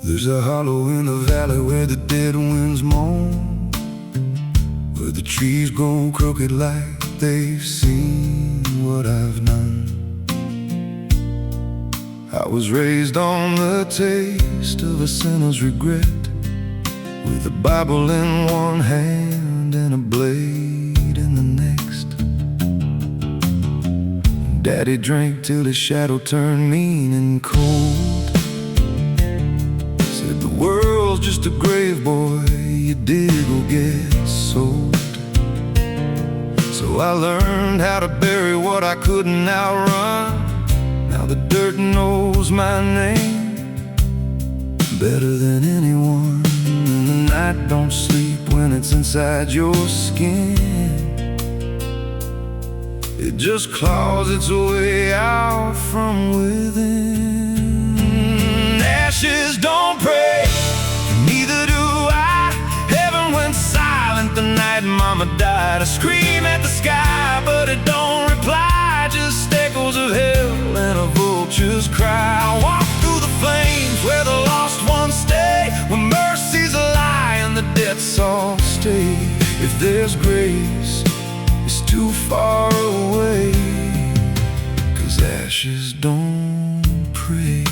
There's a hollow in the valley where the dead winds moan, where the trees grow crooked like they've seen what I've known. I was raised on the taste of a sinner's regret, with a Bible in one hand and a blade in the next. Daddy drank till his shadow turned mean and cold. Said the world's just a grave, boy, you dig or get sold. So I learned how to bury what I couldn't outrun. Now the dirt knows my name better than anyone. And the night don't sleep when it's inside your skin. It just claws its way out from within. Ashes don't pray, neither do I. Heaven went silent the night Mama died. I scream at the sky, but it don't reply. Just echoes of hell and a vulture's cry. I walk through the flames where the lost ones stay, where mercy's a lie and the dead's all stay. If there's grace, it's too far away, 'cause ashes don't pray.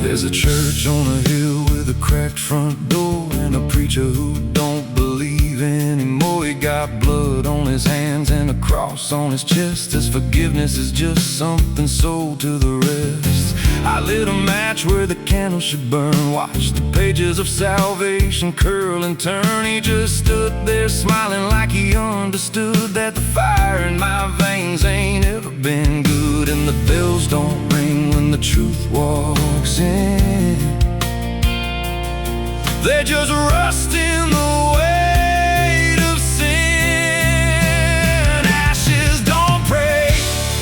There's a church on a hill with a cracked front door, and a preacher who don't believe anymore. He got blood on his hands and a cross on his chest. His forgiveness is just something sold to the rest. I lit a match where the candle should burn, watched the pages of salvation curl and turn. He just stood there smiling like he understood that the fire in my veins ain't ever been good. And the bells don't ring when the truth walks in, they just rust in the weight of sin. Ashes don't pray,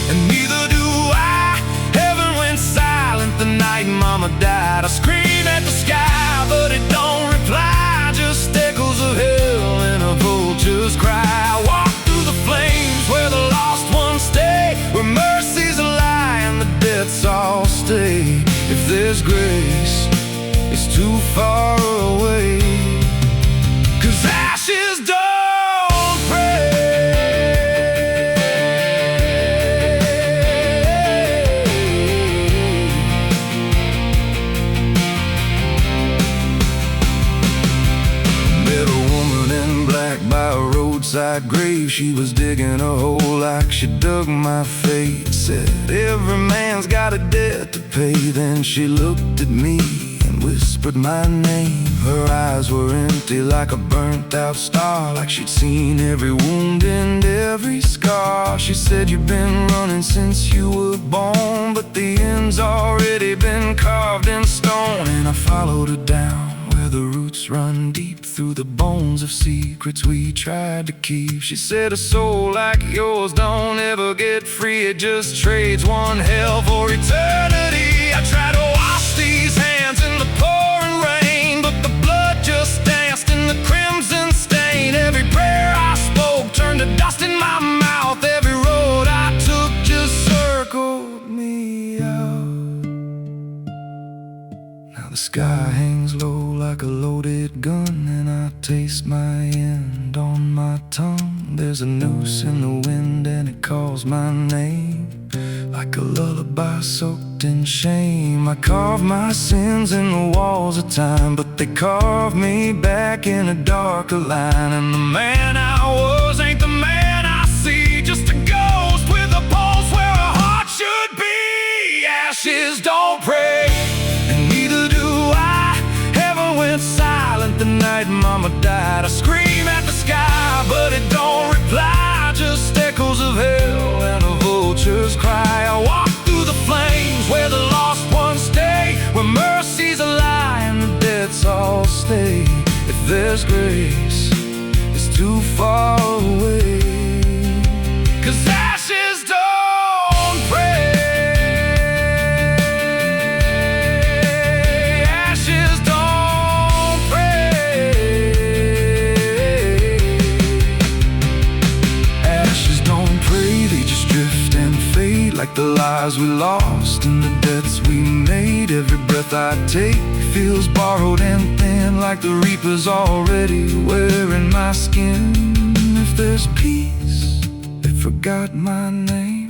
and neither do I. Heaven went silent the night Mama died. I scream at the sky, but it don't reply. Just echoes of hell and a vulture's cry. I walk through the flames where the lost ones stay, where mercy's a lie and the dead's all stay. If there's grace, it's too far away, 'cause ashes don't pray. Met a woman in black by a roadside grave. She was digging a hole like she dug my fate. Said every man's got a debt to pay. Then she looked at me and whispered my name. Her eyes were empty like a burnt out star, like she'd seen every wound and every scar. She said, you've been running since you were born, but the end's already been carved in stone. And I followed her down where the roots run deep, through the bones of secrets we tried to keep. She said, a soul like yours don't ever get free. It just trades one hell for eternity. I try to wash these hands in the pouring rain, but the blood just danced in the crimson stain. Every prayer I spoke turned to dust in my mouth. Every road I took just circled me out. Now the sky hangs low like a loaded gun, and I taste my end on my tongue. There's a noose in the wind and it calls my name, like a lullaby soaked in shame. I carve my sins in the walls of time, but they carve me back in a darker line. And the man I was ain't the man I see, just a ghost with a pulse where a heart should be. Ashes don't pray, and neither do I. Heaven went silent the night Mama died. I scream at the sky, but it don't reply. Just echoes of hell and a vulture's cry. I walk through the flames where the lost ones stay, where mercy's a lie and the dead's all stay. If there's grace, it's too far away, 'cause ashes don't pray. Ashes don't pray, they just drift and fade like the lives we lost and the debts we made. Every breath I take feels borrowed and thin, like the reaper's already wearing my skin. If there's peace, they forgot my name,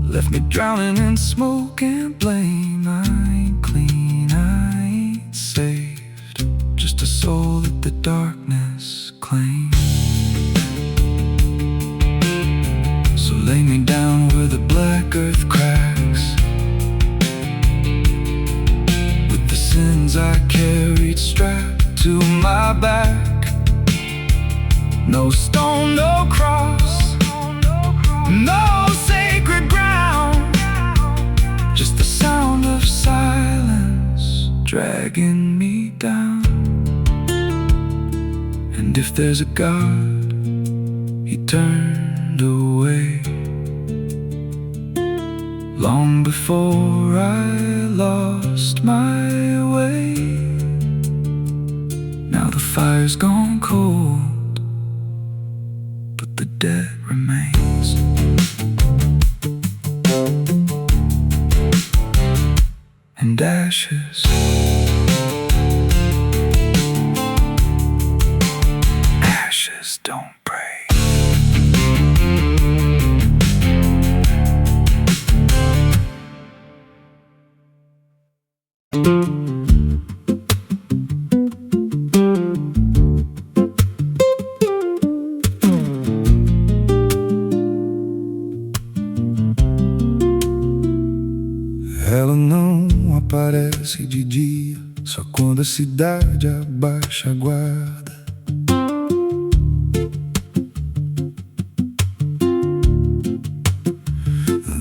left me drowning in smoke and blame. I ain't clean, I ain't saved, just a soul that the darkness claims. So lay me down where the black earth cracks, with the sins I carried strapped to my back. No stone, no cross, no sacred ground, just the sound of silence dragging me down. And if there's a God, He turned away long before I lost my way. Now the fire's gone cold, but the debt remains. And ashes, ashes don't pray. Ela não aparece de dia, só quando a cidade abaixa a guarda.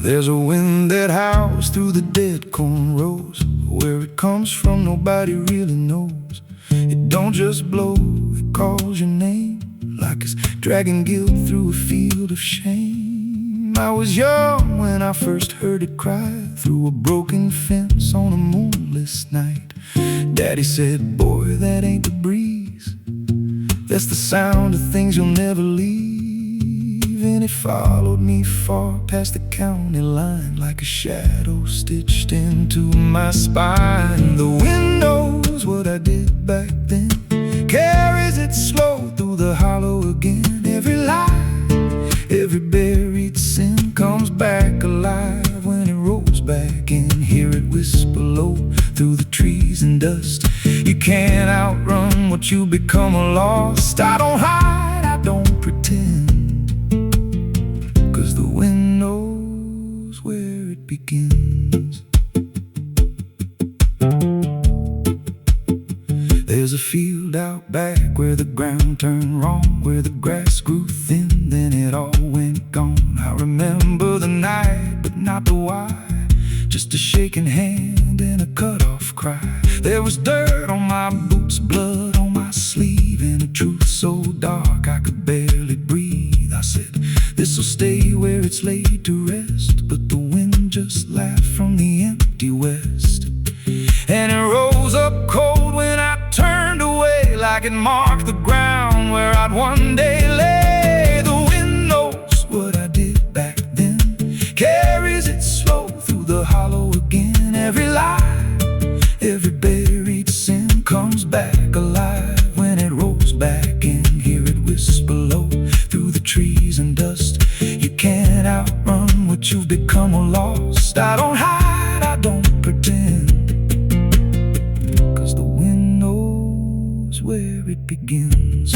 There's a wind that howls through the dead corn rows. Where it comes from nobody really knows. It don't just blow, it calls your name, like it's dragging guilt through a field of shame. I was young when I first heard it cry through a broken fence on a moonless night. Daddy said, boy, that ain't the breeze, that's the sound of things you'll never leave. And it followed me far past the county line, like a shadow stitched into my spine. The wind knows what I did back then, carries it slow through the hollow again. Every lie, every buried sin comes back alive when it rolls back in. Hear it whisper low through the trees and dust. You can't outrun what you become lost. I don't hide, I don't pretend, 'cause the wind knows where it begins. There's a field out back where the ground turned wrong, where the grass grew thin, then it all went gone. I remember the night, but not the why, just a shaking hand and a cut-off cry. There was dirt on my boots, blood on my sleeve, and a truth so dark I could barely breathe. I said, this'll stay where it's laid to rest, but the wind just laughed from the empty west. And it rose up cold when I turned away, like it marked the ground where I'd one day lay. The wind knows what I did back then, carries it slow through the hollow again. Every lie, every buried sin comes back alive when it rolls back in. Hear it whisper low through the trees and dust. You can't outrun what you've become or lost. I don't hide, I don't pretend, 'cause the wind knows where it begins.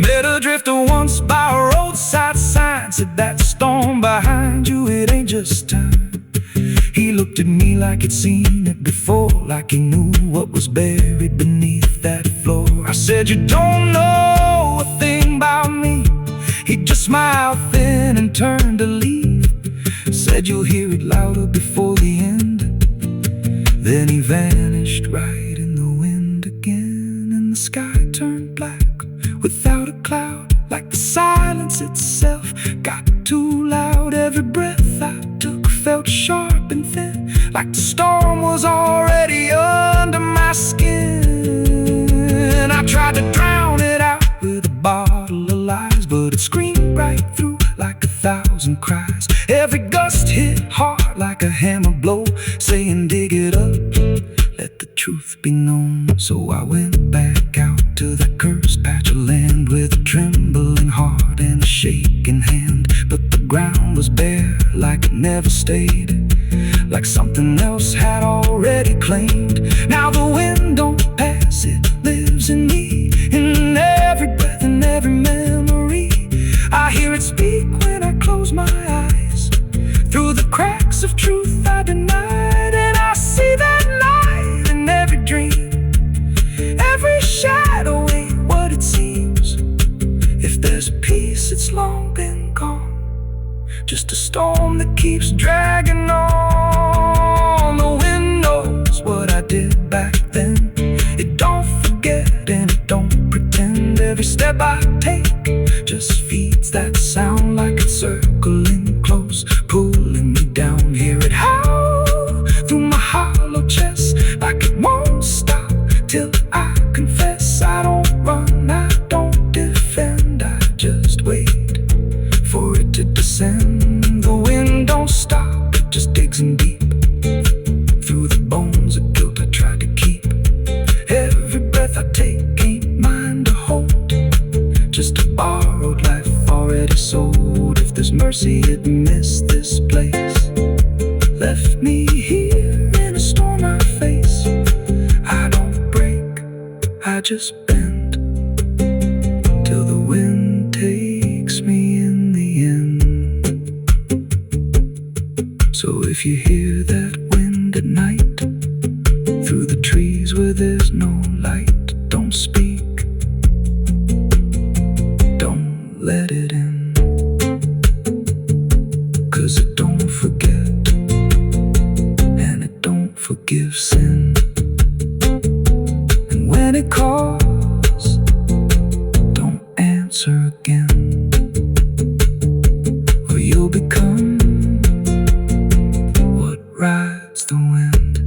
Met a drifter once by a roadside sign, said that storm behind you, it ain't just time. He looked at me like he'd seen it before, like he knew what was buried beneath that floor. I said, you don't know a thing about me. He just smiled thin and turned to leave. Said you'll hear it louder before the end. Then he vanished right in the wind again, and the sky turned black without a cloud, like the silence itself got too loud. Every breath I took felt sharp and thin, like the storm was already under my skin. I tried to drown it out with a bottle of lies, but never stayed, like something else had already claimed. Now the wind don't pass, it lives in me, in every breath and every memory. I hear it speak when I close my eyes, through the cracks of truth I denied. And I see that light in every dream, every shadow ain't what it seems. If there's peace, it's long been gone, just a storm that keeps dragging on. The wind knows what I did back then. It don't forget and it don't pretend. Every step I take just feeds that sound, like it's circling close, pulling me down. Hear it howl through my hollow chest, like it won't stop till I confess. I don't run, I don't defend, I just wait for it to descend. The wind don't stop, it just digs in deep, through the bones of guilt I try to keep. Every breath I take ain't mine to hold, just a borrowed life already sold. If there's mercy, it missed this place, left me here in a storm I face. I don't break, I just bend, till the wind takes me in the end. So if you hear that wind at night, through the trees where there's no light, don't speak, don't let it in, 'cause it don't forget and it don't forgive sin. And when it calls, don't answer again, or you'll become what rides the wind.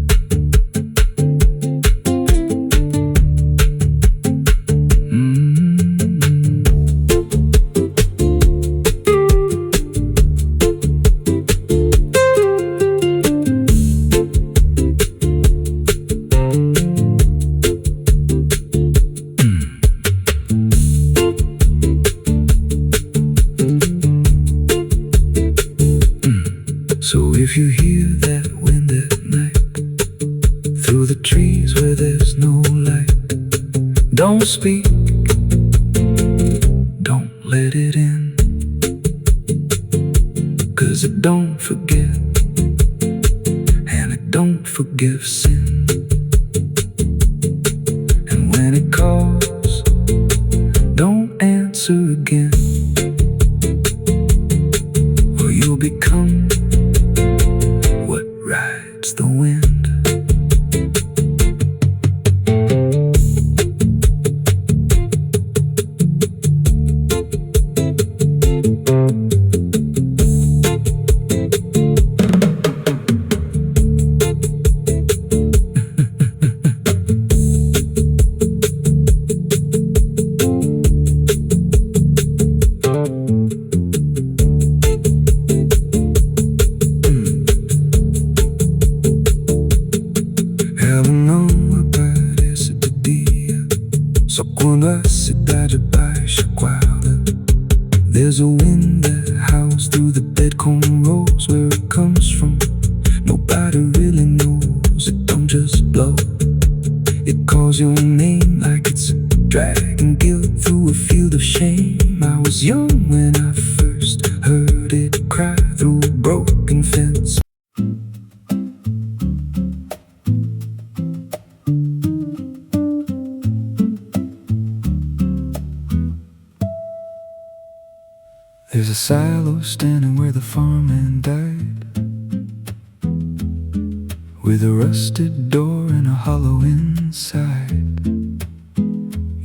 So if you hear that wind at night, through the trees where there's no light, don't speak, don't let it in, 'cause it don't forget and it don't forgive sin. And when it calls, don't answer again, or you'll become what rides the wind. Quando a cidade baixa guarda, there's a wind that howls through the dead corn rows. Where it comes from, nobody really knows. It don't just blow, it calls your name like it's dragging guilt through a field of shame. I was young when I first heard it cry through a broken fence. There's a silo standing where the farmhand died, with a rusted door and a hollow inside.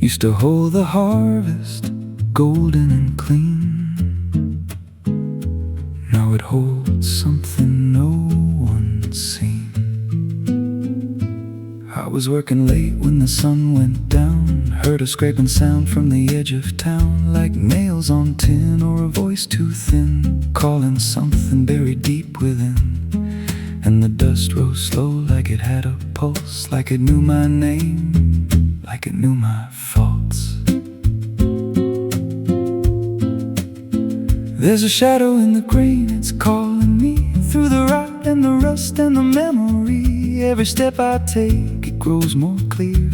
Used to hold the harvest, golden and clean. Now it holds something no one's seen. I was working late when the sun went down, heard a scraping sound from the edge of town, like nails on tin or a voice too thin, calling something buried deep within. And the dust rose slow like it had a pulse, like it knew my name, like it knew my faults. There's a shadow in the grain, it's calling me through the rot and the rust and the memory. Every step I take, it grows more clear,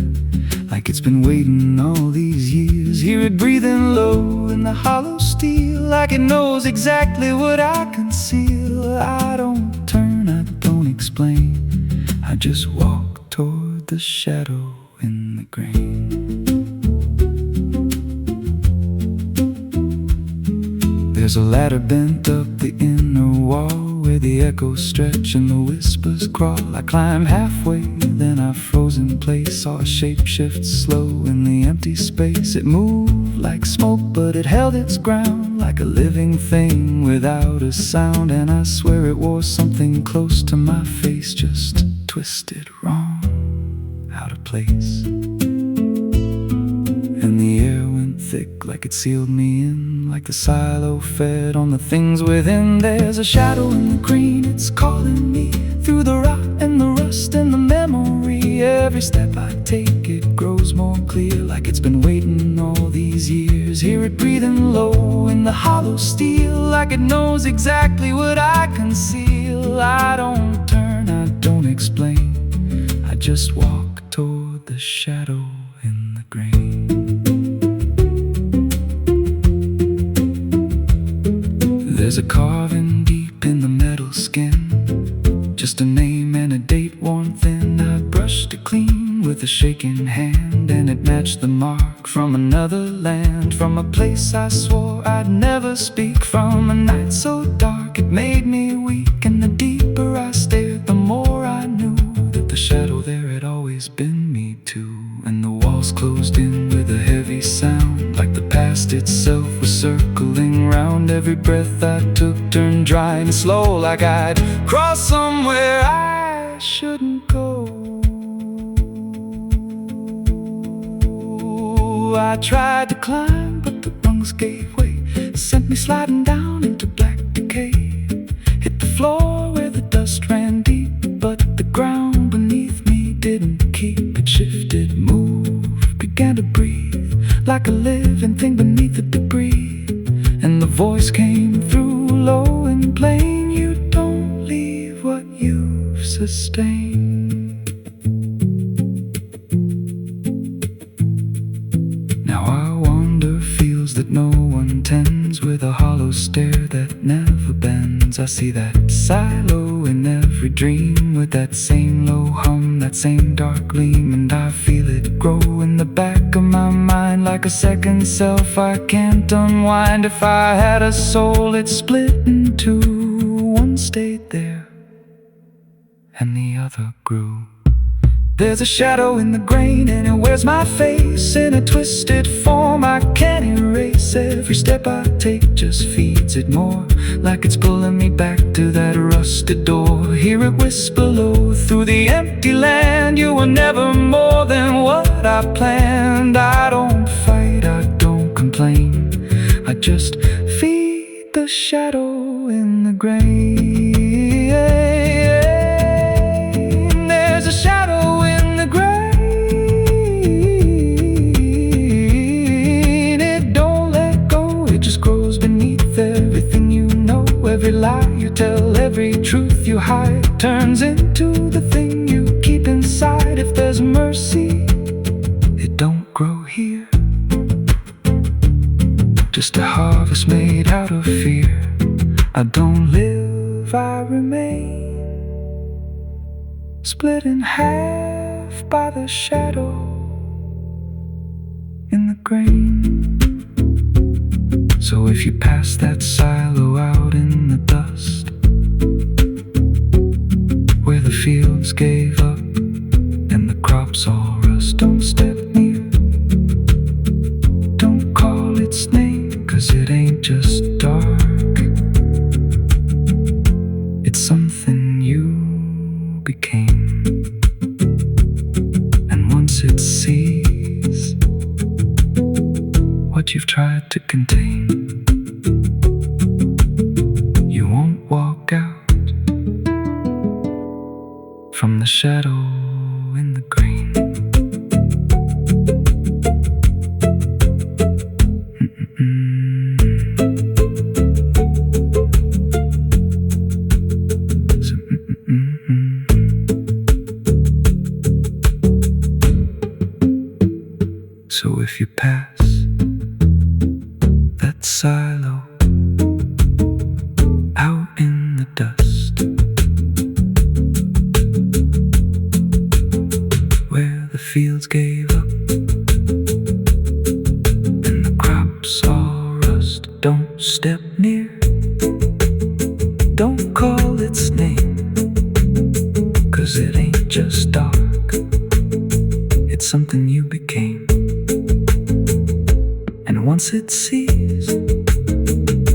like it's been waiting all these years. Hear it breathing low in the hollow steel, like it knows exactly what I conceal. I don't turn, I don't explain, I just walk toward the shadow in the grain. There's a ladder bent up the inner wall, where the echoes stretch and the whispers crawl. I climb halfway, then I froze in place. Saw a shape shift slow in the empty space. It moved like smoke, but it held its ground, like a living thing without a sound. And I swear it wore something close to my face, just twisted wrong, out of place. And the air went thick, like it sealed me in, like the silo fed on the things within. There's a shadow in the green, it's calling me through the rot and the rust and the memory. Every step I take, it grows more clear, like it's been waiting all these years. Hear it breathing low in the hollow steel, like it knows exactly what I conceal. I don't turn, I don't explain, I just walk toward the shadow in the grain. There's a carving deep in the metal skin, just a name and a date worn thin. I brushed it clean with a shaking hand, and it matched the mark from another land, from a place I swore I'd never speak, from a night so dark it made me weak. And the deeper I stared, the more I knew that the shadow there had always been me too. And the walls closed in with a heavy sound, like the past itself was circling round. Every breath I took turned dry and slow, like I'd crossed somewhere I shouldn't go. I tried to climb, but the rungs gave way, sent me sliding down into black decay. Hit the floor where the dust ran deep, but the ground beneath me didn't keep. It shifted, moved, began to breathe, like a living thing beneath the debris. And the voice came through low and plain, you don't leave what you've sustained. Now I wander fields that no one tends, with a hollow stare that never bends. I see that silo in every dream, with that same low hum, that same dark gleam. And I feel it grow in the back of my mind, like a second self I can't unwind. If I had a soul, it split in two. One stayed there and the other grew. There's a shadow in the grain, and it wears my face in a twisted form I can't erase. Every step I take just feeds it more, like it's pulling me back to that rusted door. Hear it whisper low through the empty land, you were never more than what I planned. I don't fight, I don't complain, I just feed the shadow in the grain. There's a shadow in the grain, it don't let go, it just grows beneath everything you know. Every lie you tell, every truth you hide, turns into the thing you keep inside. If there's mercy, it don't grow here, just a harvest made out of fear. I don't live, I remain, split in half by the shadow in the grain. So if you pass that silo out in the dust, where the fields gave up and the crops all rust, don't step near, don't call its name, 'cause it ain't just dark, it's something you became. And once it sees what you've tried to contain, you won't walk out from the shadow in the grain. silo out in the dust, where the fields gave up and the crops all rust. Don't step near, don't call its name, 'cause it ain't just dark, it's something you became. And once it sees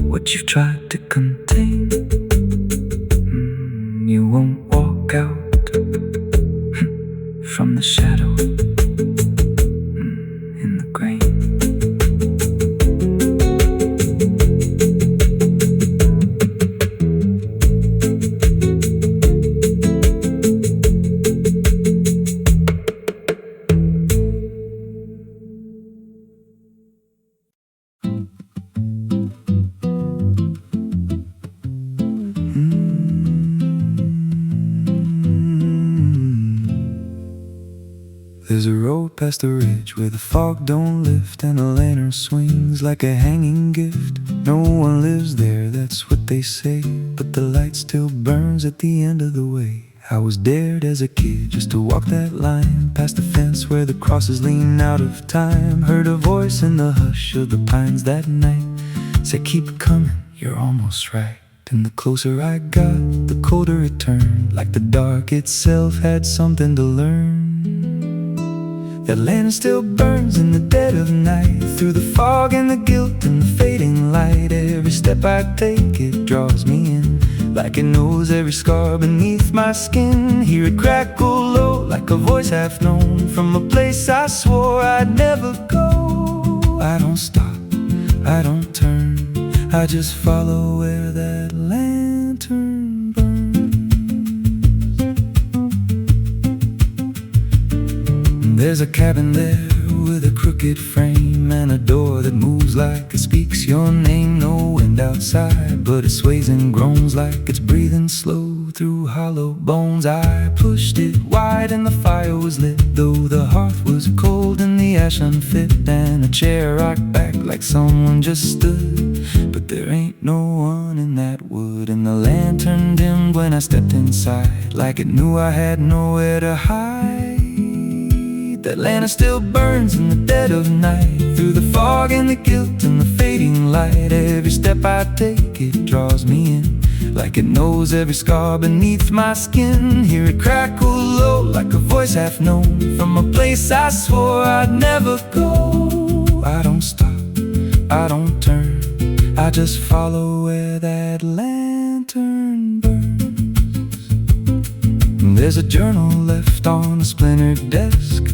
what you've tried to contain, you won't walk out from the shadow in the grain. There's a road past the ridge where the fog don't lift and the lantern swings like a hanging gift. No one lives there, that's what they say, but the light still burns at the end of the way. I was dared as a kid just to walk that line past the fence where the crosses lean out of time. Heard a voice in the hush of the pines that night, said keep it coming, you're almost right. And the closer I got, the colder it turned, like the dark itself had something to learn. That lantern still burns in the dead of night, through the fog and the guilt and the fading light. Every step I take, it draws me in, like it knows every scar beneath my skin. Hear it crackle low, like a voice half known, from a place I swore I'd never go. I don't stop, I don't turn, I just follow where that lantern burns. There's a cabin there with a crooked frame and a door that moves like it speaks your name. No wind outside, but it sways and groans like it's breathing slow through hollow bones. I pushed it wide and the fire was lit, though the hearth was cold and the ash unfit, and a chair rocked back like someone just stood. But there ain't no one in that wood, and the lantern dimmed when I stepped inside, like it knew I had nowhere to hide. That lantern still burns in the dead of night, through the fog and the guilt and the fading light. Every step I take, it draws me in, like it knows every scar beneath my skin. Hear it crackle low, like a voice half known, from a place I swore I'd never go. I don't stop, I don't turn, I just follow where that lantern burns. There's a journal left on a splintered desk,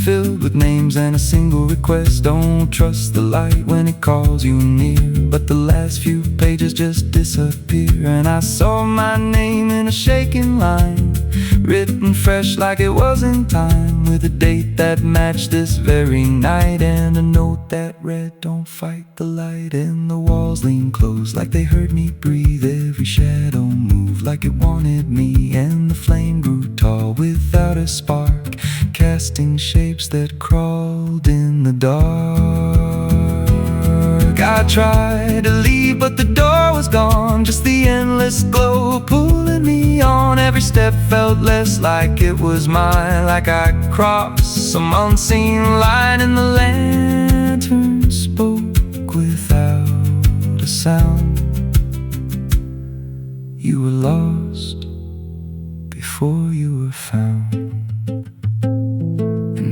filled with names and a single request. Don't trust the light when it calls you near, but the last few pages just disappear. And I saw my name in a shaking line, written fresh like it was in time, with a date that matched this very night, and a note that read, don't fight the light. And the walls leaned close like they heard me breathe, every shadow moved like it wanted me, and the flame grew tall without a spark, casting shapes that crawled in the dark. I tried to leave, but the door was gone, just the endless glow pulling me on. Every step felt less like it was mine, like I crossed some unseen line, and the lantern spoke without a sound. You were lost before you were found.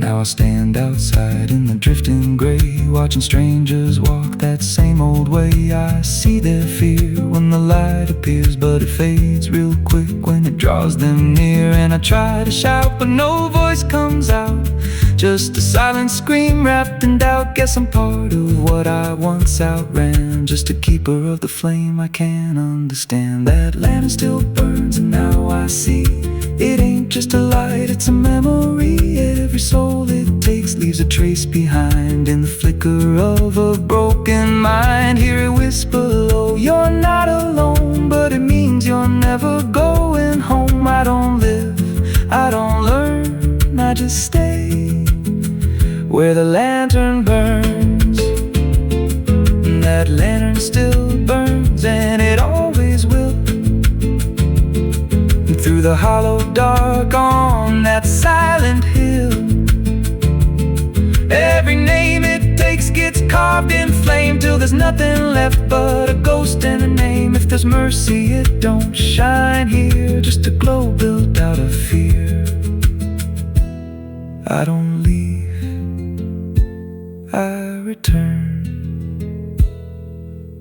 Now I stand outside in the drifting gray, watching strangers walk that same old way. I see their fear when the light appears, but it fades real quick when it draws them near. And I try to shout, but no voice comes out, just a silent scream wrapped in doubt. Guess I'm part of what I once outran, just a keeper of the flame I can't understand. That lantern still burns, and now I see it ain't just a light, it's a memory. Every soul it takes leaves a trace behind, in the flicker of a broken mind. Hear it whisper low, you're not alone, but it means you're never going home. I don't live, I don't learn, I just stay where the lantern burns. That that lantern still burns, and it always will. And through the hollow dark on that silent hill, every name it takes gets carved in flame, till there's nothing left but a ghost and a name. If there's mercy, it don't shine here, just a glow built out of fear. I don't leave, I return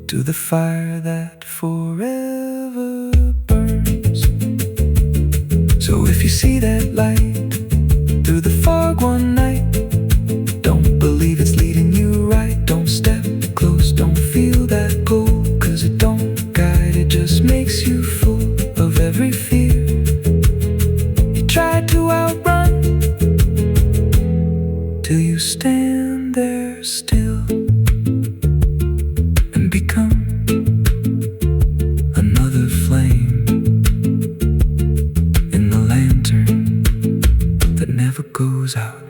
to the fire that forever burns. So if you see that light through the fog one night, don't believe it's leading you right. Don't step close, don't feel that pull, 'cause it don't guide, it just makes you full of every fear you tried to outrun, till you stand there still and become another flame in the lantern that never goes out.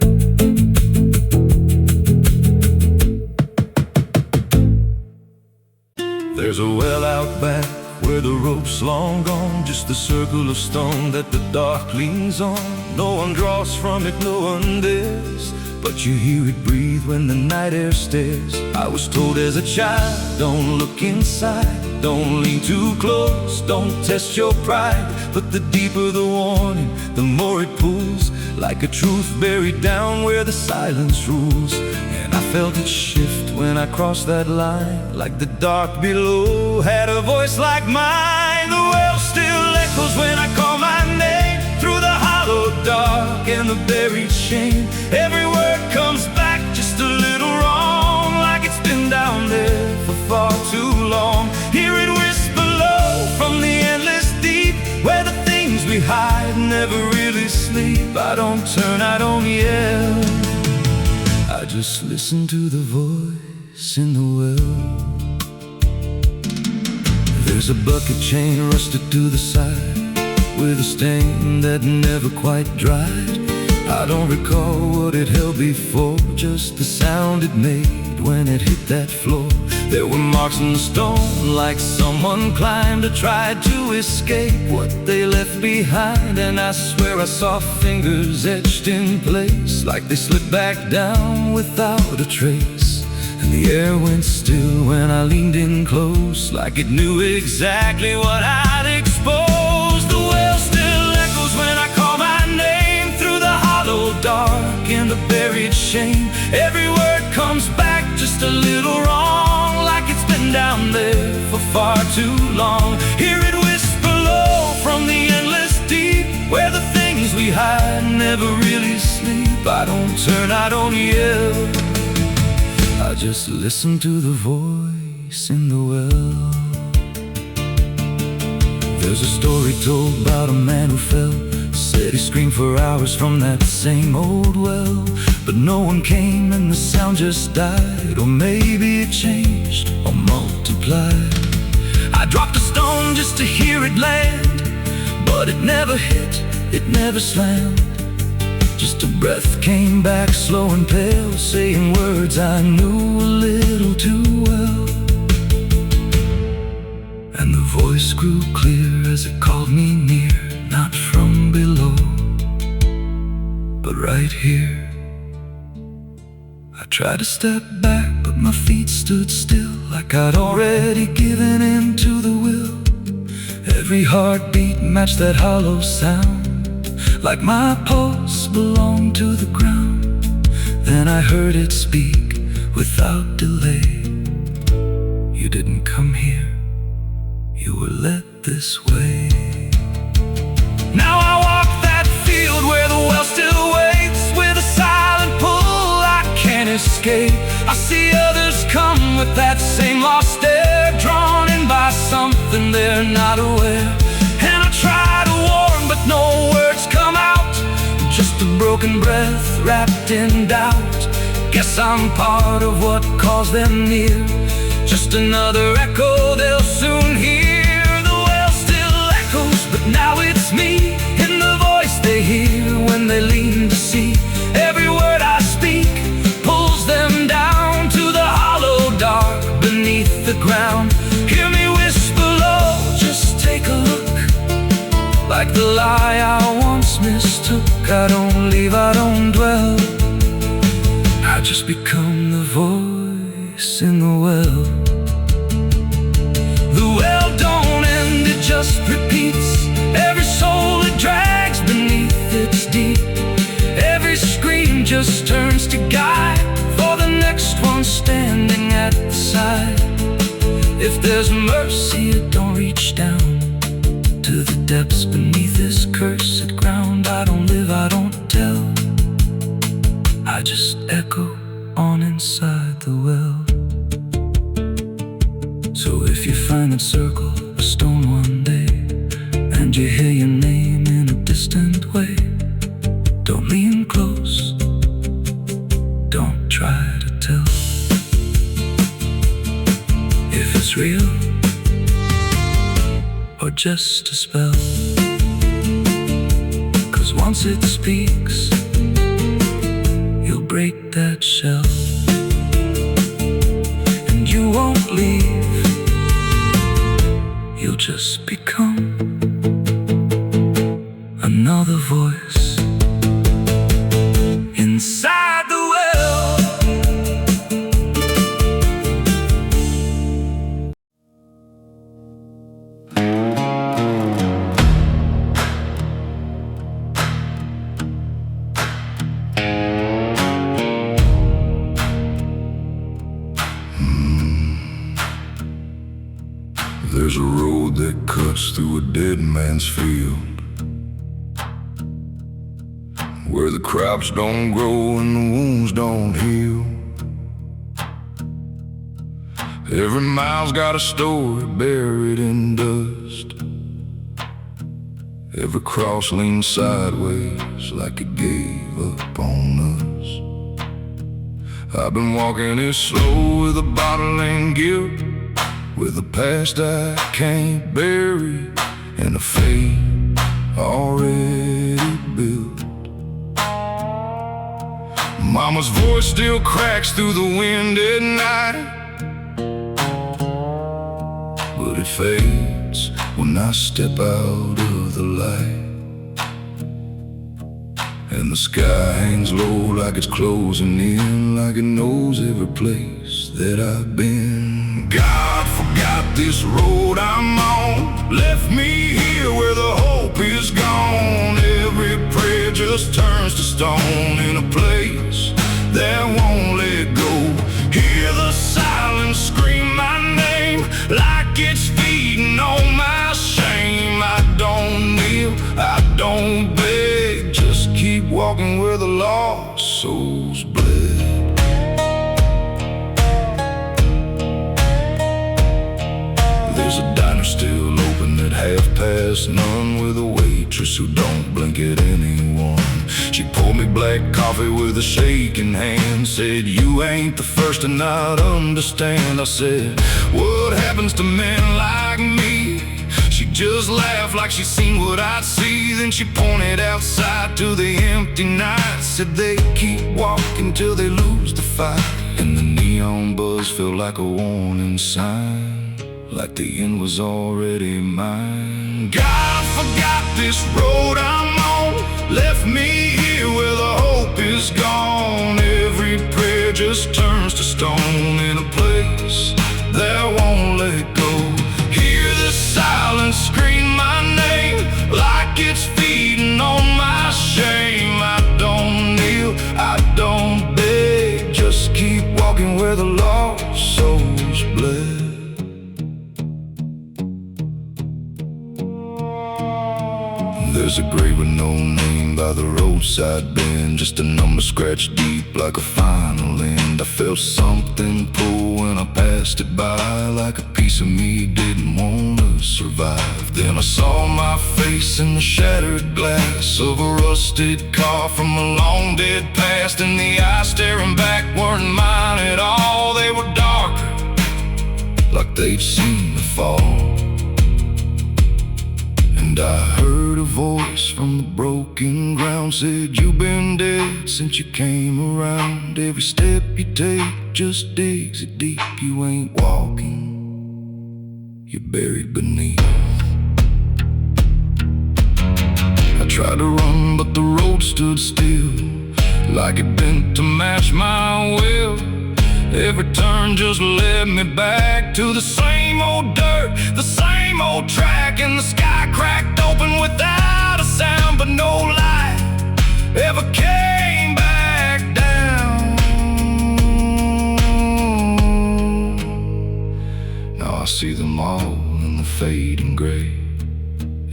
There's a well out back where the rope's long gone, just the circle of stone that the dark leans on. No one draws from it, no one dares, but you hear it breathe when the night air stares. I was told as a child, don't look inside, don't lean too close, don't test your pride. But the deeper the warning, the more it pulls, like a truth buried down where the silence rules. And I felt it shift when I crossed that line, like the dark below had a voice like mine. The well still echoes when I call my name, through the hollow dark and the buried shame. Every word comes back just a little wrong, like it's been down there for far too long. Hear it whisper low from the endless deep, where the things we hide never really sleep. I don't turn, I don't yell, I just listen to the voice in the well. There's a bucket chain rusted to the side, with a stain that never quite dried. I don't recall what it held before, just the sound it made when it hit that floor. There were marks in the stone, like someone climbed or tried to escape what they left behind. And I swear I saw fingers etched in place, like they slipped back down without a trace. And the air went still when I leaned in close, like it knew exactly what I'd exposed. The well still echoes when I call my name, through the hollow dark and the buried shame. Every word comes back just a little wrong, like it's been down there for far too long. Hear it whisper low from the endless deep, where the things we hide never really sleep. I don't turn, I don't yell, I just listen to the voice in the well. There's a story told about a man who fell, said he screamed for hours from that same old well, but no one came and the sound just died. Or maybe it changed or multiplied. I dropped a stone just to hear it land, but it never hit, it never slammed. Just a breath came back slow and pale, saying words I knew a little too well. And the voice grew clear as it called me near, not from below, but right here. I tried to step back, but my feet stood still, like I'd already given in to the will. Every heartbeat matched that hollow sound, like my pulse belonged to the ground. Then I heard it speak without delay. You didn't come here, you were led this way. Now I walk that field where the well still waits, with a silent pull I can't escape. I see others come with that same lost stare, drawn in by something they're not aware. And I try to warn, but no words come out, just a broken breath wrapped in doubt. Guess I'm part of what calls them near, just another echo they'll soon hear. The well still echoes, but now it's me, in the voice they hear when they lean to see. Every word I speak pulls them down to the hollow dark beneath the the ground. Hear me whisper low, just take a look. Like the lie I once mistook. I don't leave, I don't dwell. I just become the voice in the well. The well don't end, it just repeats. Every soul it drags beneath its deep. Every scream just turns to guide for the next one standing at the side. If there's mercy, it don't reach down to the depths beneath this cursed ground. I don't live, I don't tell. I just echo on inside the well. So if you find that circle of stone one day, and you hear your name in a distant way, don't lean close, don't try to tell if it's real or just a spell. 'Cause once it speaks, you'll break that shell, and you won't leave. You'll just become another voice inside the well. There's a road that cuts through a dead man's field, where the crops don't grow and the wounds don't heal. Every mile's got a story buried in dust. Every cross leans sideways like it gave up on us. I've been walking it slow with a bottle and guilt, with a past I can't bury and a fate already built. Mama's voice still cracks through the wind at night, but it fades when I step out of the light. And the sky hangs low like it's closing in, like it knows every place that I've been. God forgot this road I'm on, left me here where the hope is gone. Every prayer just turns to stone in a place that won't let go. Hear the silence scream my name like it's feeding on my shame. I don't kneel, I don't beg, just keep walking where the lost souls bled. There's a diner still open at none, with a waitress who don't blink at anyone. She poured me black coffee with a shaking hand, said, "You ain't the first to not understand." I said, "What happens to men like me?" She just laughed like she seen what I'd see. Then she pointed outside to the empty night, said, "They keep walking till they lose the fight." And the neon buzz felt like a warning sign, like the end was already mine. God forgot this road I'm on, left me here where the hope is gone. Every prayer just turns to stone in a place that won't let go. Hear the silence scream my name like it's feeding on my shame. I don't kneel, I don't beg, just keep walking where the lost souls bled. There's a grave with no name by the roadside bend, just a number scratched deep like a final end. I felt something pull when I passed it by, like a piece of me didn't want to survive. Then I saw my face in the shattered glass of a rusted car from a long dead past, and the eyes staring back weren't mine at all. They were darker, like they'd seen the fall. And I heard a voice from the broken ground, said, "You've been dead since you came around. Every step you take just digs it deep. You ain't walking, you're buried beneath. I tried to run, but the road stood still, like it bent to match my will. Every turn just led me back to the same old dirt, the same old track, and the sky cracked open without a sound, but no light ever came back down. Now I see them all in the fading gray,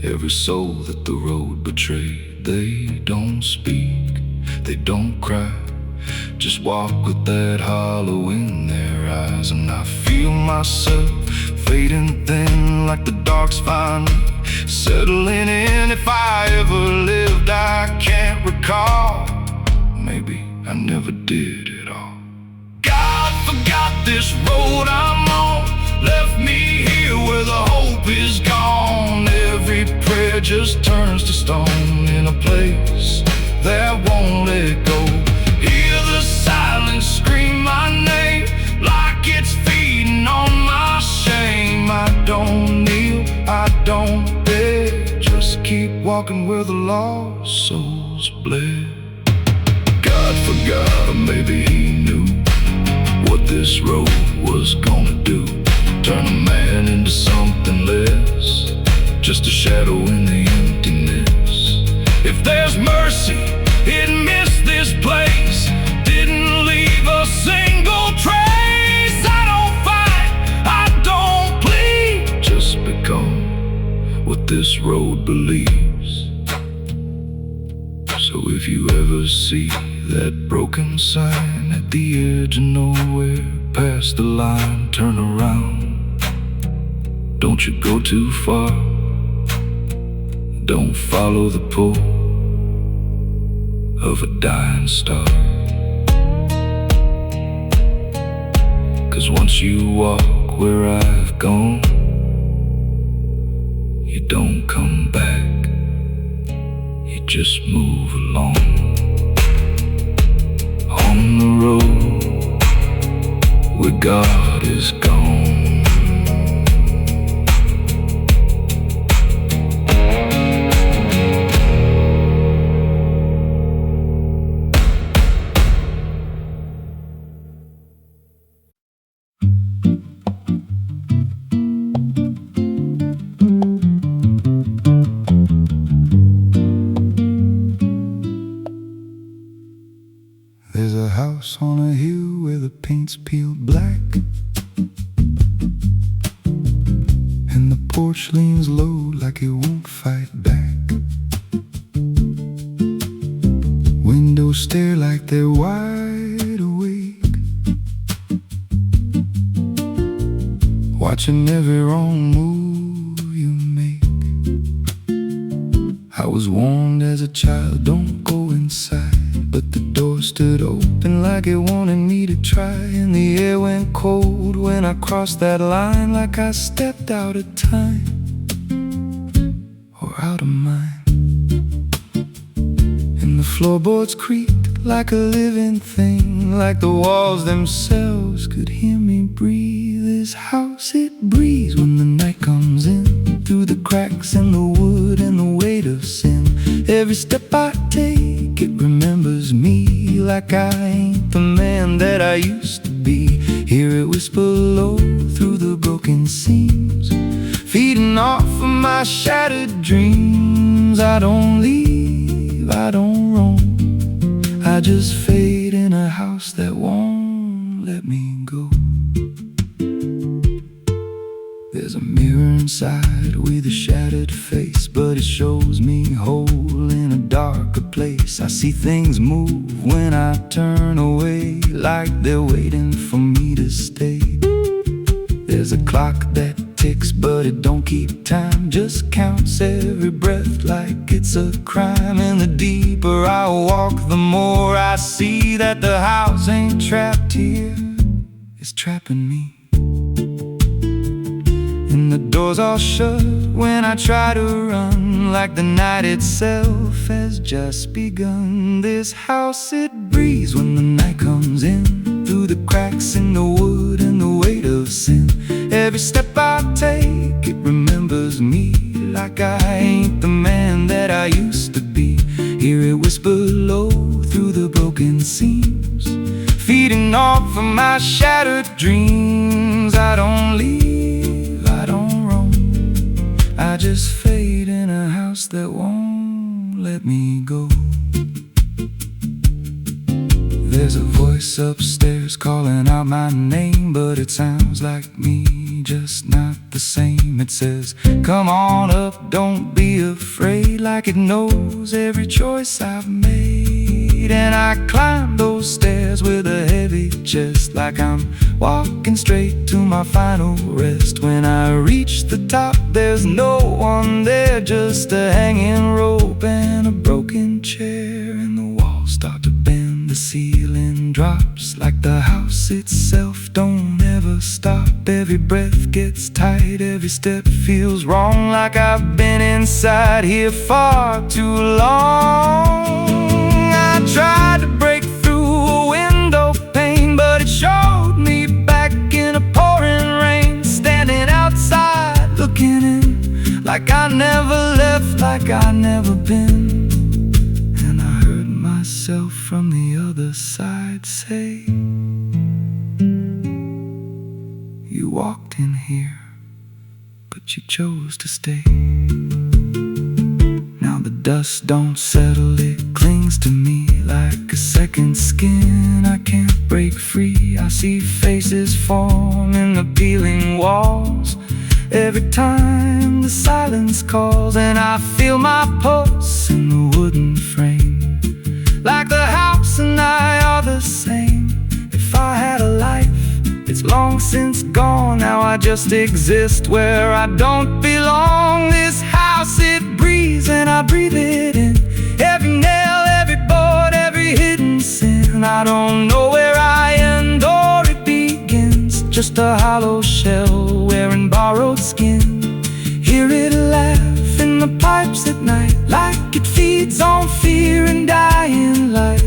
every soul that the road betrayed. They don't speak, they don't cry, just walk with that hollow in their eyes. And I feel myself fading thin, like the dark's finally settling in. If I ever lived, I can't recall. Maybe I never did at all. God forgot this road I'm on, left me here where the hope is gone. Every prayer just turns to stone in a place that won't let go. Hear the silence scream my name, like it's feeding on my shame. I don't kneel, I don't beg, just keep walking where the lost souls bled. God forgot, or maybe he knew what this road was gonna do. Turn a man into something less, just a shadow in the emptiness. If there's mercy, it missed this place, didn't leave a single trace. I don't fight, I don't plead, just become what this road believes. So if you ever see that broken sign at the edge of nowhere, past the line, turn around. Don't you go too far, don't follow the pull of a dying star. 'Cause once you walk where I've gone, you don't come back, you just move along. On the road where God is gone. There's a house on a hill where the paint's peeled black, and the porch leans low like it won't fight back. Windows stare like they're wide awake, watching every wrong move you make. I was warned as a child, don't go inside, but the door stood open like it wanted me to try. And the air went cold when I crossed that line, like I stepped out of time or out of mind. And the floorboards creaked like a living thing, like the walls themselves could hear me breathe. This house, it breathes when the night comes in, through the cracks in the wood and the weight of sin. Every step I take, it remembers me, like I ain't the man that I used to be. Hear it whisper low through the broken seams, feeding off of my shattered dreams. I don't leave, I don't roam, I just fade in a house that won't let me go. There's a mirror inside with a shattered face, but it shows me whole in a darker place. I see things move when I turn away, like they're waiting for me to stay. There's a clock that ticks, but it don't keep time, just counts every breath like it's a crime. And the deeper I walk, the more I see that the house ain't trapped here, it's trapping me. And the doors all shut when I try to run, like the night itself has just begun. This house, it breathes when the night comes in, through the cracks in the wood and the weight of sin. Every step I take, it remembers me, like I ain't the man that I used to be. Hear it whisper low through the broken seams, feeding off of my shattered dreams. I don't leave, I don't roam, I just fade in a house that won't let me go. There's a voice upstairs calling out my name, but it sounds like me, just not the same. It says, come on up, don't be afraid, like it knows every choice I've made. And I climb those stairs with a heavy chest, like I'm walking straight to my final rest. When I reach the top, there's no one there, just a hanging rope and a broken chair. And the walls start to bend, the ceiling drops, like the house itself don't ever stop. Every breath gets tight, every step feels wrong, like I've been inside here far too long. I tried to break through a window pane, but it showed me back in a pouring rain. Standing outside, looking in, like I never left, like I never been. And I heard myself from the other side say, you walked in here, but you chose to stay. Now the dust don't settle, it clings to me like a second skin. I can't break free, I see faces form in the peeling walls every time the silence calls. And I feel my pulse in the wooden frame, like the house and I are the same. If I had a life, it's long since gone. Now I just exist where I don't belong. This house, it breathes and I breathe it in. Every nail, every board, every hidden sin. I don't know where I end or it begins, just a hollow shell wearing borrowed skin. Hear it laugh in the pipes at night, like it feeds on fear and dying light.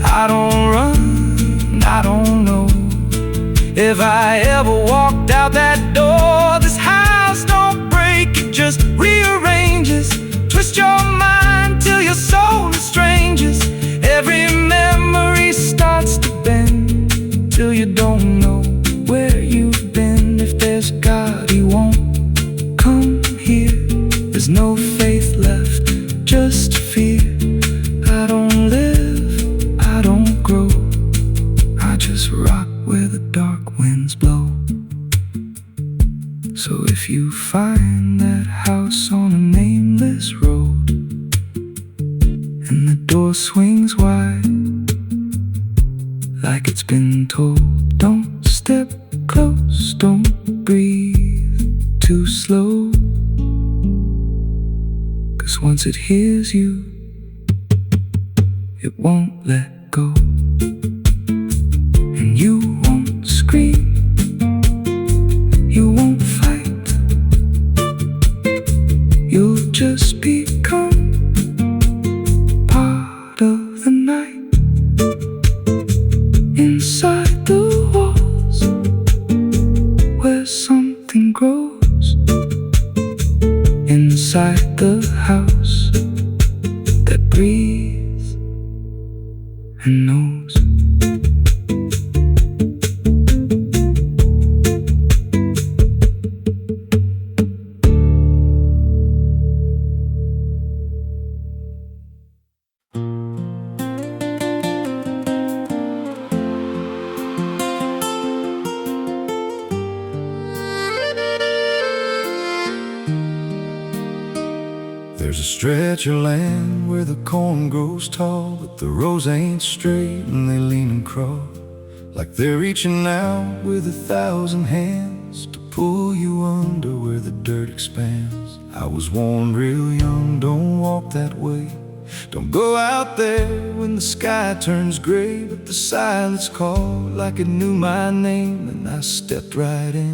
I don't run, I don't know if I ever walked out that door. This house don't break, it just rearranges. Twist your mind till your soul estranges. Every memory starts to bend, till you don't know where you've been. If there's God, He won't come here. There's no faith left, just fear. I don't live, I don't grow, I just rock where the dark winds blow. So if you find that house on a nameless road, and the door swings wide, like it's been told, don't step close, don't breathe too slow, 'cause once it hears you, it won't let go. And you won't scream, you won't fight, you'll just become part of the night. Inside the walls, where something grows. Inside the house that breathes and knows. There's a stretch of land where the corn grows tall, but the rows ain't straight and they lean and crawl, like they're reaching out with 1,000 hands to pull you under where the dirt expands. I was warned real young, don't walk that way, don't go out there when the sky turns gray. But the silence called like it knew my name, and I stepped right in,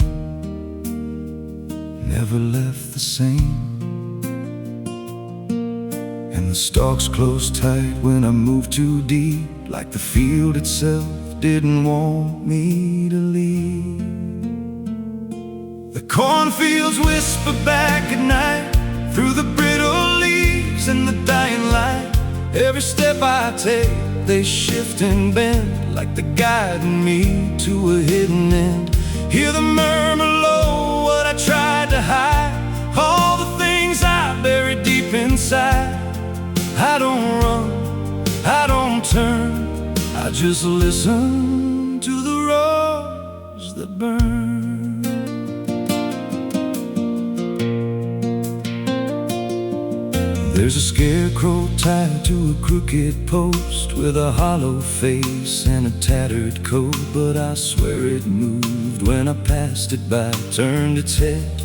never left the same. And the stalks closed tight when I moved too deep, like the field itself didn't want me to leave. Cornfields whisper back at night through the brittle leaves and the dying light. Every step I take, they shift and bend like they're guiding me to a hidden end. Hear the murmur low, what I tried to hide, all the things I buried deep inside. I don't run, I don't turn, I just listen to the roars that burn. There's a scarecrow tied to a crooked post with a hollow face and a tattered coat. But I swear it moved when I passed it by, turned its head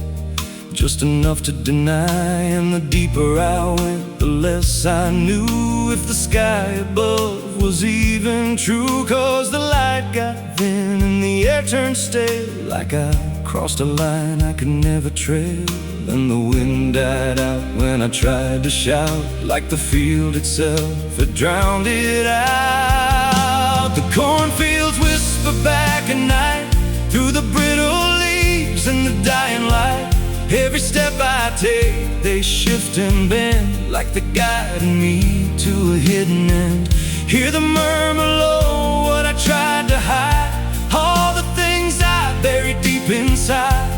just enough to deny. And the deeper I went, the less I knew if the sky above was even true. 'Cause the light got thin and the air turned stale, like I crossed a line I could never trail. And the wind died out when I tried to shout, like the field itself had drowned it out. The cornfields whisper back at night through the brittle leaves and the dying light. Every step I take, they shift and bend like they're guiding me to a hidden end. Hear the murmur low, what I tried to hide, all the things I buried deep inside.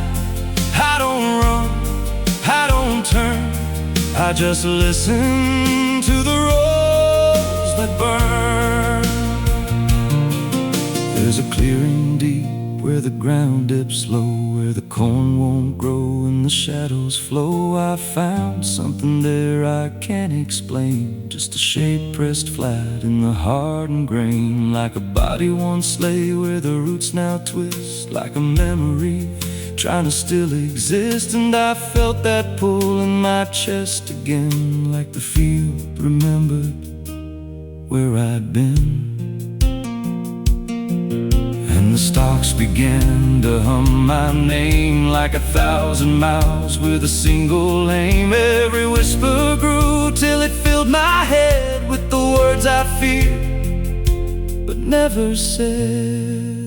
I don't run, I don't turn, I just listen to the roars that burn. There's a clearing deep where the ground dips low, where the corn won't grow and the shadows flow. I found something there I can't explain, just a shape pressed flat in the hardened grain. Like a body once lay where the roots now twist, like a memory trying to still exist. And I felt that pull in my chest again, like the field remembered where I'd been. And the stalks began to hum my name like 1,000 mouths with a single aim. Every whisper grew till it filled my head with the words I feared but never said.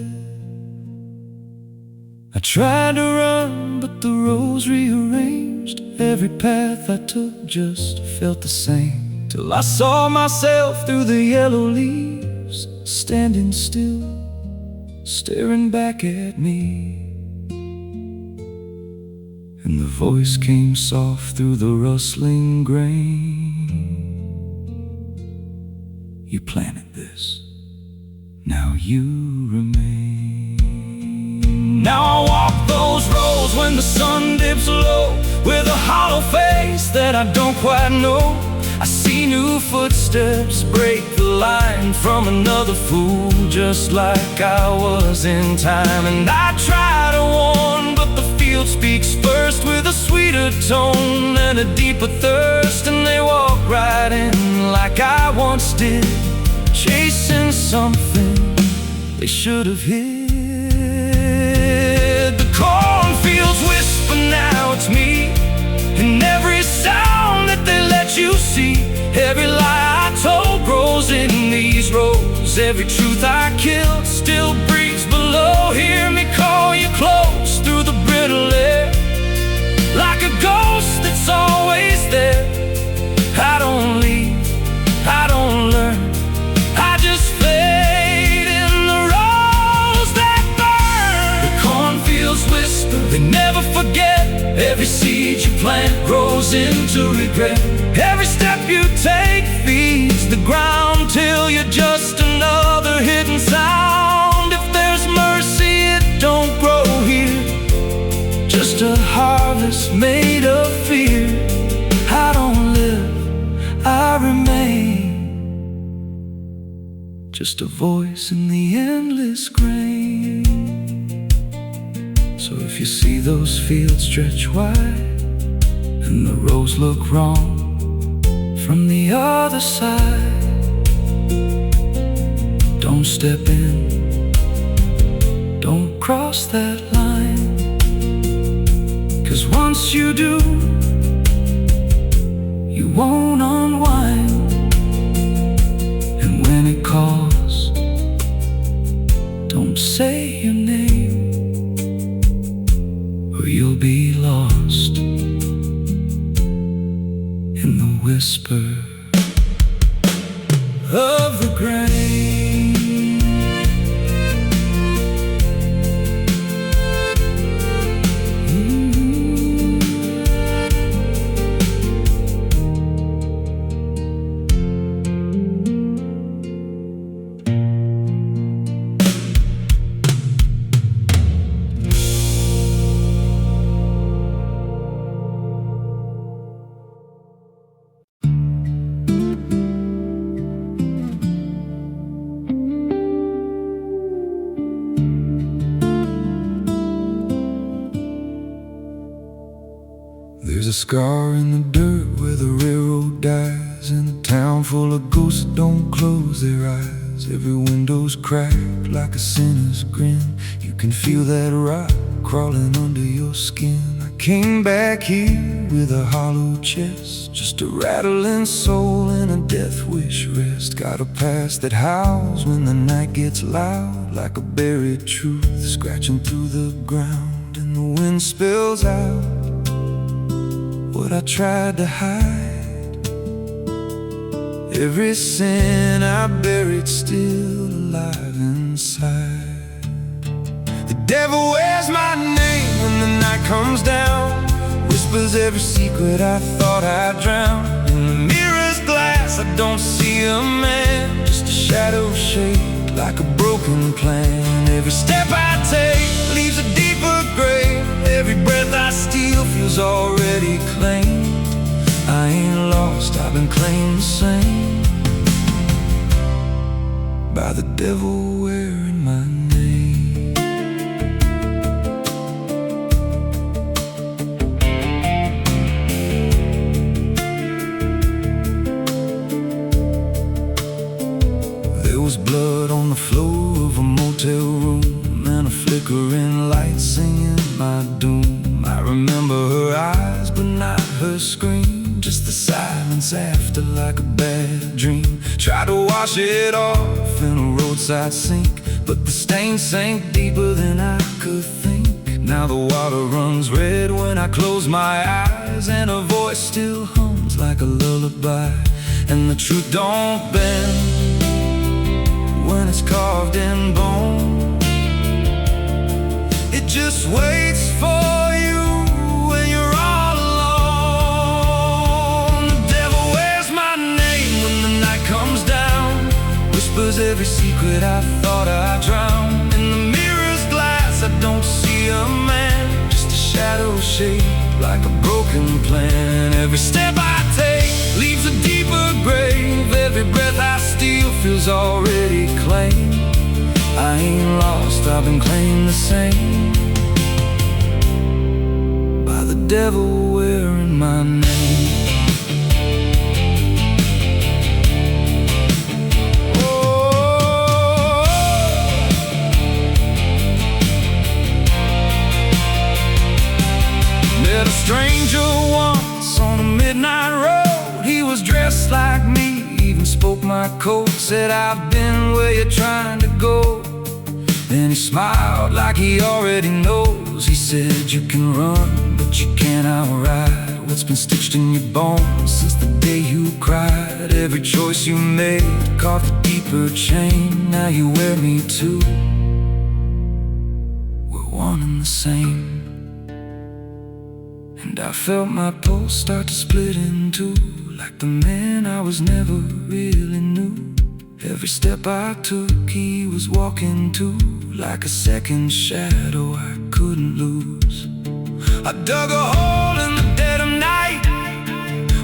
I tried to run, but the roads rearranged. Every path I took just felt the same, till I saw myself through the yellow leaves, standing still, staring back at me. And the voice came soft through the rustling grain. You planted this, now you remain. Now I walk those roads when the sun dips low, with a hollow face that I don't quite know. I see new footsteps break the line from another fool, just like I was in time. And I try to warn, but the field speaks first with a sweeter tone and a deeper thirst. And they walk right in like I once did, chasing something they should have hid. The cornfields whisper, now it's me, and every sound that they let you see. Every lie I told grows in these roads, every truth I killed still breathes below. Hear me call you close through the brittle air, like a ghost that's always there. I don't leave, I don't learn, I just fade in the roads that burn. The cornfields whisper, they never forget. Every seed you plant grows into regret. Every step you take feeds the ground till you're just another hidden sound. If there's mercy, it don't grow here, just a harvest made of fear. I don't live, I remain, just a voice in the endless grain. So if you see those fields stretch wide and the roads look wrong from the other side, don't step in, don't cross that line. 'Cause once you do, you won't unwind. And when it calls, don't say your name, or you'll be lost in the whisper of the grain. There's a scar in the dirt where the railroad dies, in a town full of ghosts that don't close their eyes. Every window's cracked like a sinner's grin. You can feel that rot crawling under your skin. I came back here with a hollow chest, just a rattling soul in a death wish rest. Got a past that howls when the night gets loud, like a buried truth scratching through the ground. And the wind spills out what I tried to hide. Every sin I buried still alive inside. The devil wears my name when the night comes down, whispers every secret I thought I'd drown. In the mirror's glass I don't see a man, just a shadow shaped like a broken plan. Every step I take leaves a deeper grave. Every breath I steal feels already claimed. I ain't lost, I've been claimed the same by the devil wearing my name. There was blood on the floor of a motel room, and a flickering light singing my doom. I remember her eyes but not her scream, just the silence after like a bad dream. Tried to wash it off in a roadside sink, but the stain sank deeper than I could think. Now the water runs red when I close my eyes, and her voice still hums like a lullaby. And the truth don't bend when it's carved in bone. It just waits for you when you're all alone. The devil wears my name when the night comes down, whispers every secret I thought I'd drown. In the mirror's glass I don't see a man, just a shadow shaped like a broken plan. Every step I take leaves a deeper grave. Every breath I steal feels already claimed. I ain't lost, I've been claimed the same by the devil wearing my name. Oh, met a stranger once on a midnight road. He was dressed like me, even spoke my code. Said, I've been where you're trying to go. Then he smiled like he already knows. He said, you can run, but you can't outride what's been stitched in your bones since the day you cried. Every choice you made carved a deeper chain. Now you wear me too. We're one and the same. And I felt my pulse start to split in two, like the man I was never really knew. Every step I took he was walking too, like a second shadow I couldn't lose. I dug a hole in the dead of night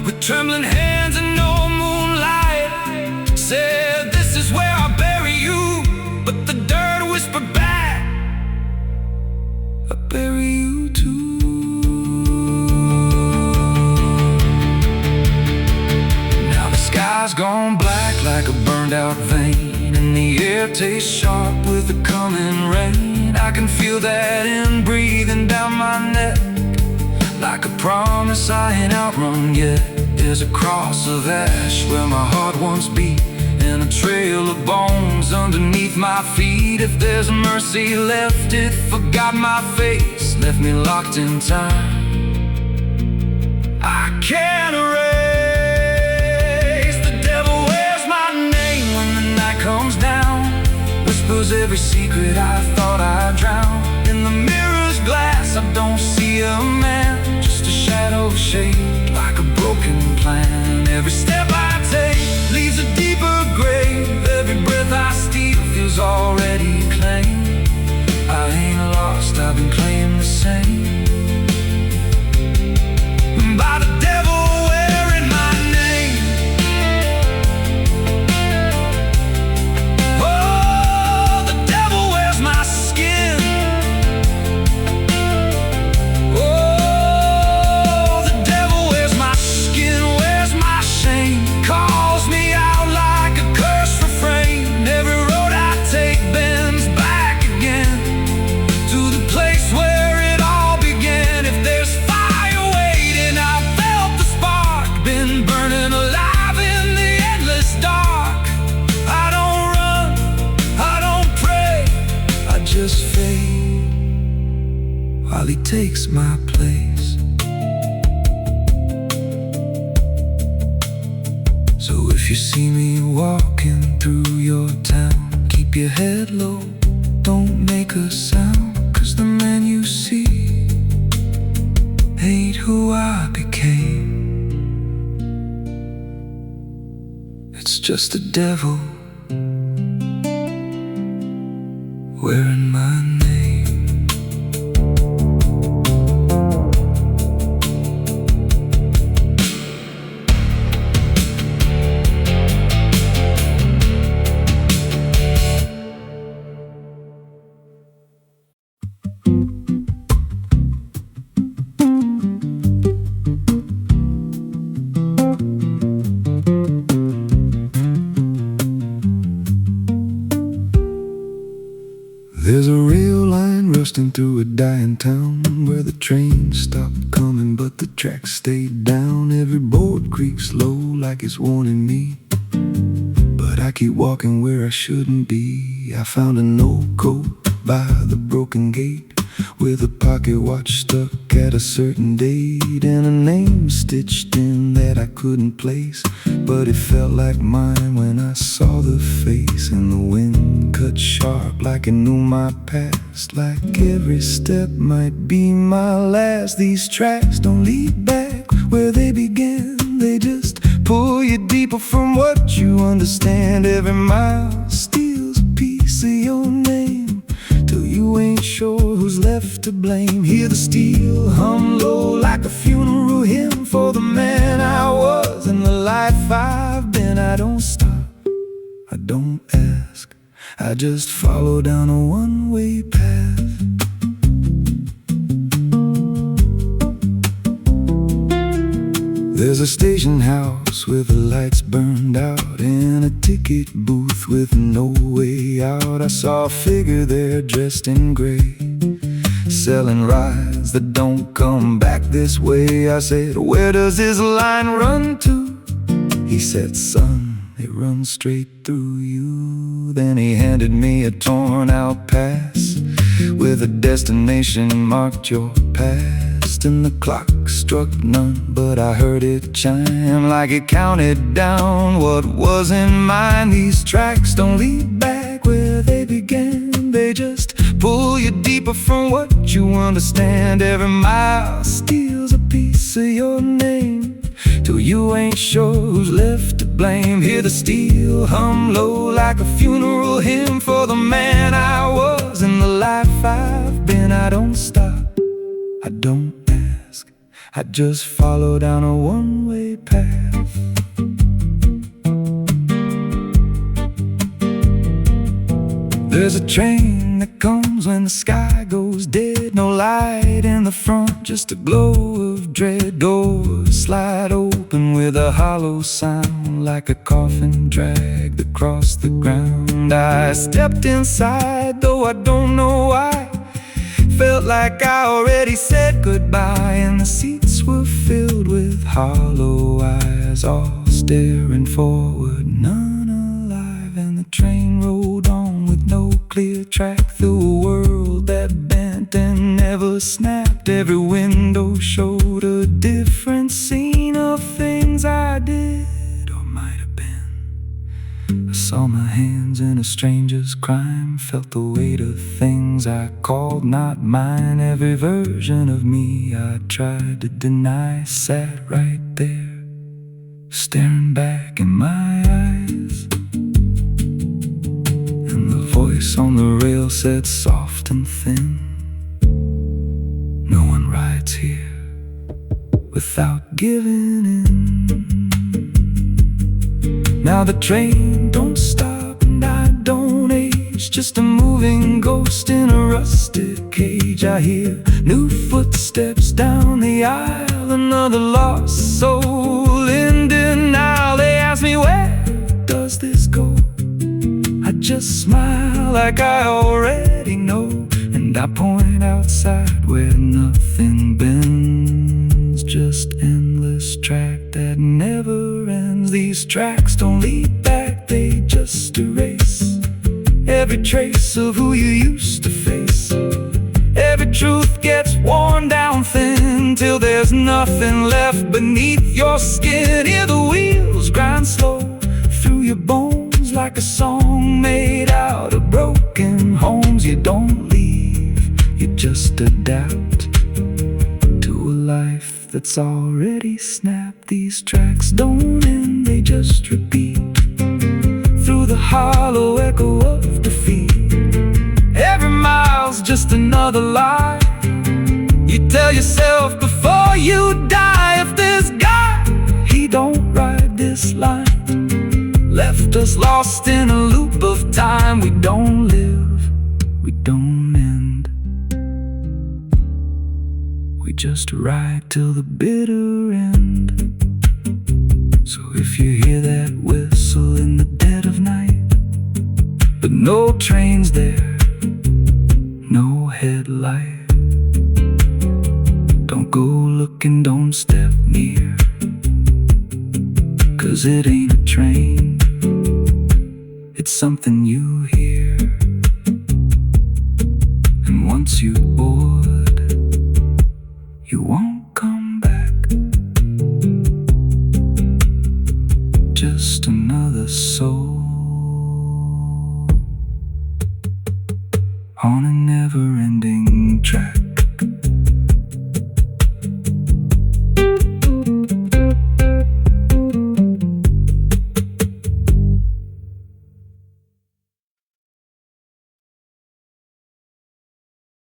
with trembling hands and no moonlight. Said, this is where I'll bury you, but the dirt whispered back, I'll bury you too. Now the sky's gone black like a burned out vein, and the air tastes sharp with the coming rain. I can feel that in breathing down my neck, like a promise I ain't outrun yet. There's a cross of ash where my heart once beat, and a trail of bones underneath my feet. If there's mercy left, it forgot my face. left me locked in time. I can't erase. The devil wears my name when the night comes down. Whispers every secret I thought I'd drown. In the mirror's glass I don't see a man, just a shadow shaped like a broken plan. Every step I take leaves a deeper grave. Every breath I steal feels already claimed. I ain't lost, I've been claimed the same by the devil wearing my name. Oh, the devil wears my skin. Oh, the devil wears my skin, wears my shame, calls me out like a cursed refrain. Every road I take bends back again to the place where it all began. If there's fire waiting, I felt the spark, been burning alive in the endless dark. I don't run, I don't pray, I just fade while he takes my place. So if you see me walking through your town, keep your head low, don't make a sound, 'cause the man you see ain't who I became. It's just the devil wearing my name. There's a rail line rusting through a dying town, where the trains stopped coming but the tracks stayed down. Every board creaks low like it's warning me, but I keep walking where I shouldn't be. I found an old coat by the broken gate, with a pocket watch stuck at a certain date, and a name stitched in that I couldn't place, but it felt like mine when I saw the face. And the wind cut sharp like it knew my past, like every step might be my last. These tracks don't lead back where they began, they just pull you deeper from what you understand. Every mile steals a piece of your name, till you ain't sure who's left to blame. Hear the steel hum low like a funeral hymn for the man I was and the life I've been. I don't stop, I don't ask, I just follow down a one-way path. There's a station house with the lights burned out, and a ticket booth with no way out. I saw a figure there dressed in gray, selling rides that don't come back this way. I said, where does this line run to? He said, son, it runs straight through you. Then he handed me a torn out pass with a destination marked your past. And the clock struck none, but I heard it chime like it counted down what wasn't mine. These tracks don't lead back where they began, they just pull you deeper from what you understand. Every mile steals a piece of your name, till you ain't sure who's left to blame. Hear the steel hum low like a funeral hymn for the man I was and the life I've been. I don't stop, I don't ask, I just follow down a one-way path. There's a train that comes when the sky goes dead, no light in the front, just a glow of dread. Doors slide open with a hollow sound, like a coffin dragged across the ground. I stepped inside, though I don't know why. Felt like I already said goodbye, and the seats were filled with hollow eyes, all staring forward, none alive. And the train rolled on with no clear track through a world that bent and never never snapped. Every window showed a different scene of things I did or might have been. I saw my hands in a stranger's crime, felt the weight of things I called not mine. Every version of me I tried to deny sat right there, staring back in my eyes. And the voice on the rail said soft and thin, "No one rides here without giving in." Now the train don't stop and I don't age, just a moving ghost in a rusted cage. I hear new footsteps down the aisle, another lost soul in denial. They ask me, where does this go? I just smile like I already know, and I point outside where nothing bends, just endless track that never ends. These tracks don't lead back, they just erase every trace of who you used to face. Every truth gets worn down thin till there's nothing left beneath your skin. Hear the wheels grind slow through your bones like a song made out of broken homes. You don't leave, you just adapt to a life that's already snapped. These tracks don't end, they just repeat through the hollow echo of defeat. Every mile's just another lie you tell yourself before you die. If this guy, he don't ride this line, left us lost in a loop of time. We don't live, we don't end, we just ride till the bitter end. So if you hear that whistle in the dead of night, but no trains there, no headlight, don't go looking, don't step near, 'cause it ain't a train, it's something you hear. And once you board, you won't come back. Just another soul on a never-ending track.